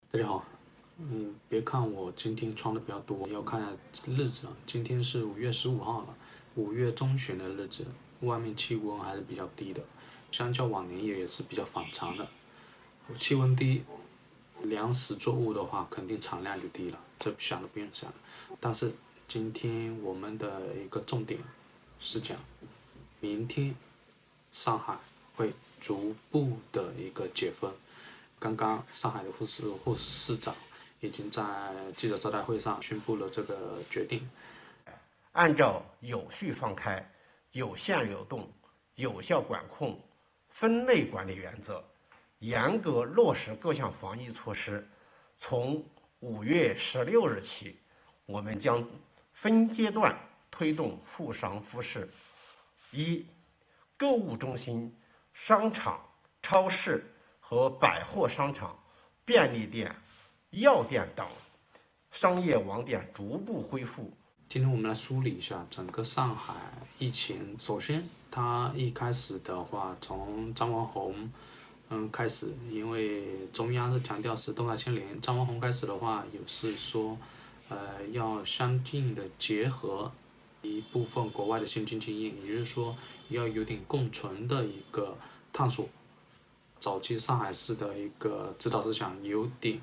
大家好，别看我今天穿的比较多，要看日子啊。今天是5月15号了，5月中旬的日子，外面气温还是比较低的，相较往年也是比较反常的。气温低，粮食作物的话，肯定产量就低了，这想都不用想。但是今天我们的一个重点是讲，明天上海会逐步的一个解封。刚刚上海的护士长已经在记者招待会上宣布了这个决定。按照有序放开、有限流动、有效管控、分类管理原则，严格落实各项防疫措施。从5月16日起，我们将分阶段推动复商复市。一、购物中心、商场、超市和百货商场、便利店、药店等商业网点逐步恢复。今天我们来梳理一下整个上海疫情。首先，它一开始的话，从张文宏开始，因为中央是强调是动态清零，张文宏开始的话，也是说，要相应的结合一部分国外的先进经验，也就是说要有点共存的一个探索。早期上海市的一个指导思想有点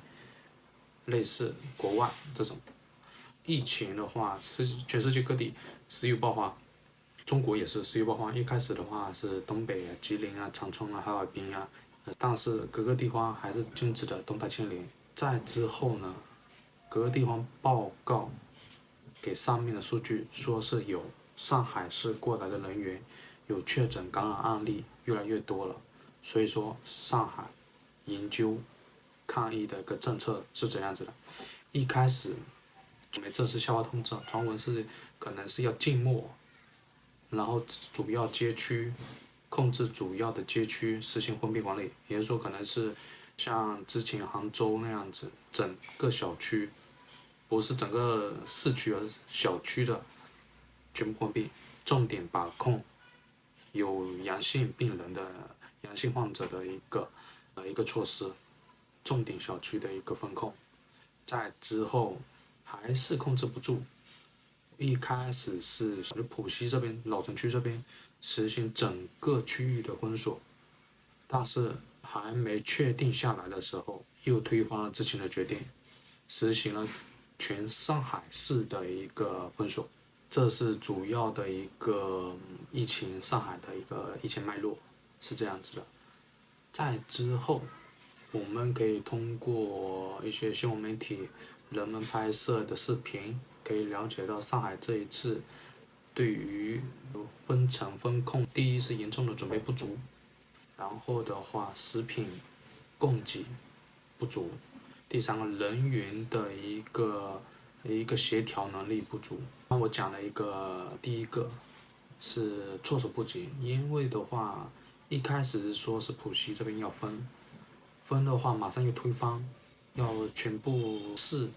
类似国外这种。疫情的话，全世界各地石油爆发，中国也是石油爆发。一开始的话是东北啊、吉林啊、长春啊、哈尔滨啊，但是各个地方还是坚持的动态清零。再之后呢，各个地方报告给上面的数据，说是有上海市过来的人员有确诊感染案例越来越多了，所以说上海研究抗疫的一个政策是怎样子的。一开始没正式下发通知，传闻是可能是要静默，然后主要街区控制主要的街区实行封闭管理，也就是说可能是像之前杭州那样子，整个小区不是整个市区，而是小区的全部封闭，重点把控有阳性病人的阳性患者的一个措施，重点小区的一个风控。在之后还是控制不住，一开始是浦西这边老城区这边实行整个区域的封锁，但是还没确定下来的时候，又推翻了之前的决定，实行了全上海市的一个封锁。这是主要的一个疫情，上海的一个疫情脉络是这样子的。在之后，我们可以通过一些新闻媒体人们拍摄的视频，可以了解到上海这一次对于分层风控，第一是严重的准备不足，然后的话食品供给不足，第三个人员的一个协调能力不足。那我讲了一个，第一个是措手不及，因为的话一开始是说是浦西这边要分的话马上又推翻，要全部市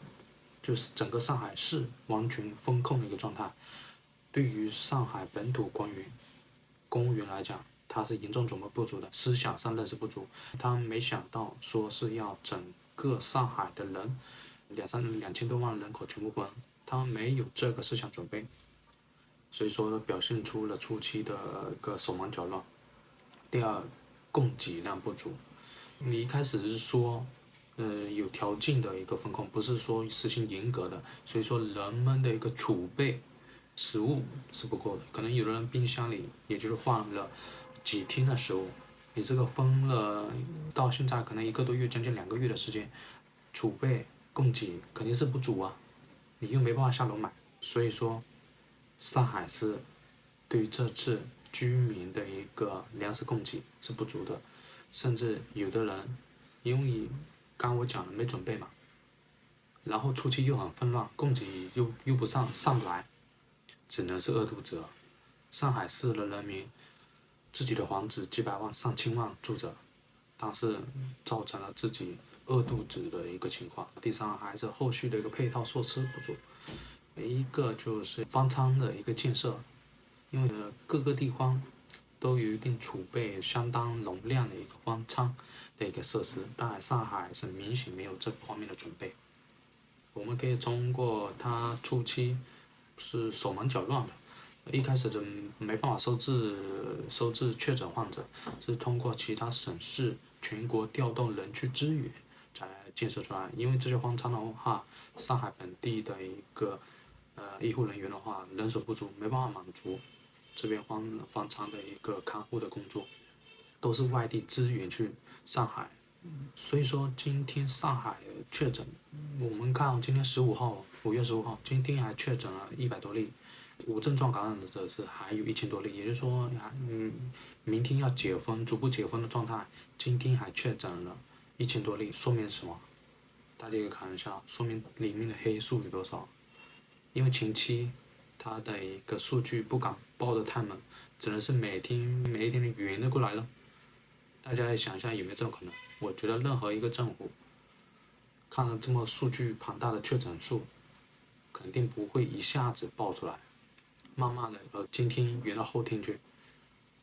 就是整个上海市完全封控的一个状态。对于上海本土公务员来讲，他是严重准备不足的，思想上认识不足。他没想到说是要整个上海的人2000多万人口全部关，他没有这个思想准备，所以说表现出了初期的一个手忙脚乱。第二，供给量不足。你一开始是说，有条件的一个风控，不是说实行严格的，所以说人们的一个储备食物是不够的，可能有的人冰箱里也就是放了几天的食物，你这个封了到现在可能1个多月，将近2个月的时间，储备供给肯定是不足啊，你又没办法下楼买，所以说上海是对于这次居民的一个粮食供给是不足的，甚至有的人因为刚我讲了没准备嘛，然后初期又很纷乱，供给又上不来，只能是饿肚子了。上海市的人民自己的房子几百万上千万住着，但是造成了自己饿肚子的一个情况。第三还是后续的一个配套措施不足，一个就是方舱的一个建设，因为各个地方都有一定储备、相当容量的一个方舱的一个设施，但上海是明显没有这方面的准备。我们可以通过它初期是手忙脚乱的，一开始就没办法收治确诊患者，是通过其他省市全国调动人去支援才建设出来。因为这些方舱的话，上海本地的一个医护人员的话人手不足，没办法满足这边方舱的一个看护的工作，都是外地支援去上海。所以说今天上海确诊，我们看今天15号，5月15号，今天还确诊了100多例，无症状感染者是还有1000多例，也就是说，明天要解封，逐步解封的状态，今天还确诊了1000多例，说明什么？大家可以看一下，说明里面的黑数有多少？因为前期它的一个数据不敢报得太猛，只能是每一天的圆的过来了。大家想一下有没有这种可能？我觉得任何一个政府看了这么数据庞大的确诊数，肯定不会一下子爆出来，慢慢的今天圆到后天去，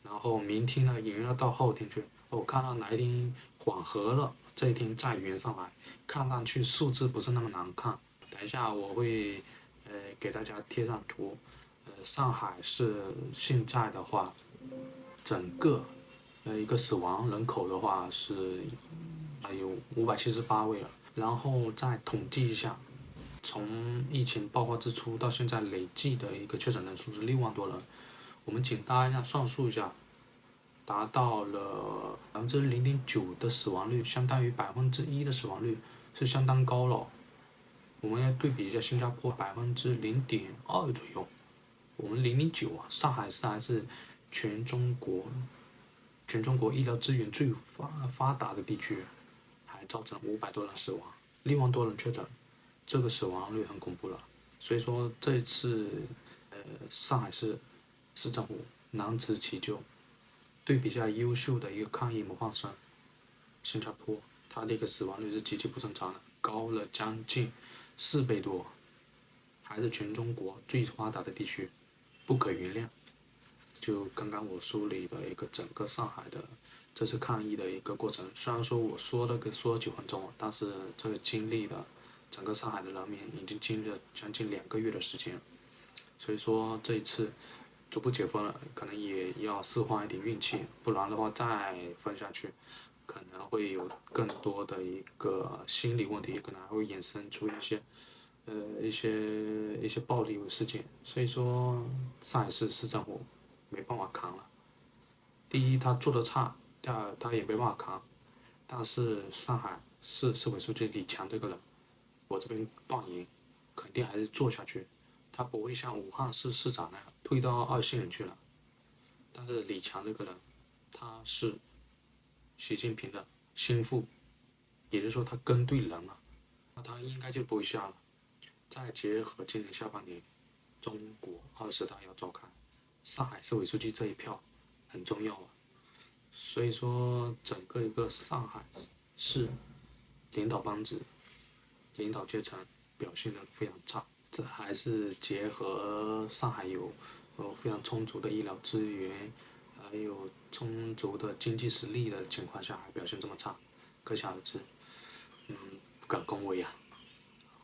然后明天呢圆到后天去，我看到哪一天缓和了，这一天再圆上来，看上去数字不是那么难看。等一下我会给大家贴上图，上海市现在的话，整个一个死亡人口的话是有578位了，然后再统计一下，从疫情爆发之初到现在累计的一个确诊人数是6万多人，我们简单一下算数一下，达到了0.9%的死亡率，相当于1%的死亡率，是相当高了。我们要对比一下新加坡0.2%左右，我们0.9啊，上海市还是全中国医疗资源最发达的地区，还造成500多人死亡，6万多人确诊，这个死亡率很恐怖了。所以说这一次上海市政府难辞其咎，对比下优秀的一个抗疫模范生新加坡，它的一个死亡率是极其不正常的，高了将近4倍多，还是全中国最发达的地区，不可原谅。就刚刚我梳理的一个整个上海的这次抗疫的一个过程，虽然说我说了9分钟，但是这个经历了整个上海的人民已经经历了将近2个月的时间，所以说这一次逐步解封了，可能也要释放一点运气，不然的话再封下去，可能会有更多的一个心理问题，可能还会衍生出一些暴力事件。所以说上海市市政府没办法扛了。第一，他做的差；第二，他也没办法扛。但是上海市市委书记李强这个人，我这边断言，肯定还是做下去。他不会像武汉市市长那样退到2线去了。但是李强这个人，他是习近平的心腹，也就是说他跟对人了，那他应该就不会下了。再结合今年下半年中国20大要召开，上海市委书记这一票很重要啊。所以说整个一个上海市领导班子、领导阶层表现得非常差，这还是结合上海有非常充足的医疗资源，还有充足的经济实力的情况下还表现这么差，可想而知，不敢恭维啊。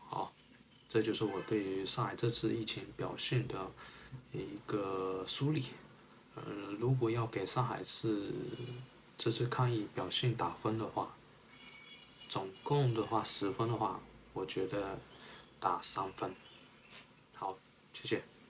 好，这就是我对于上海这次疫情表现的一个梳理。如果要给上海市这次抗疫表现打分的话，总共的话10分的话，我觉得打3分。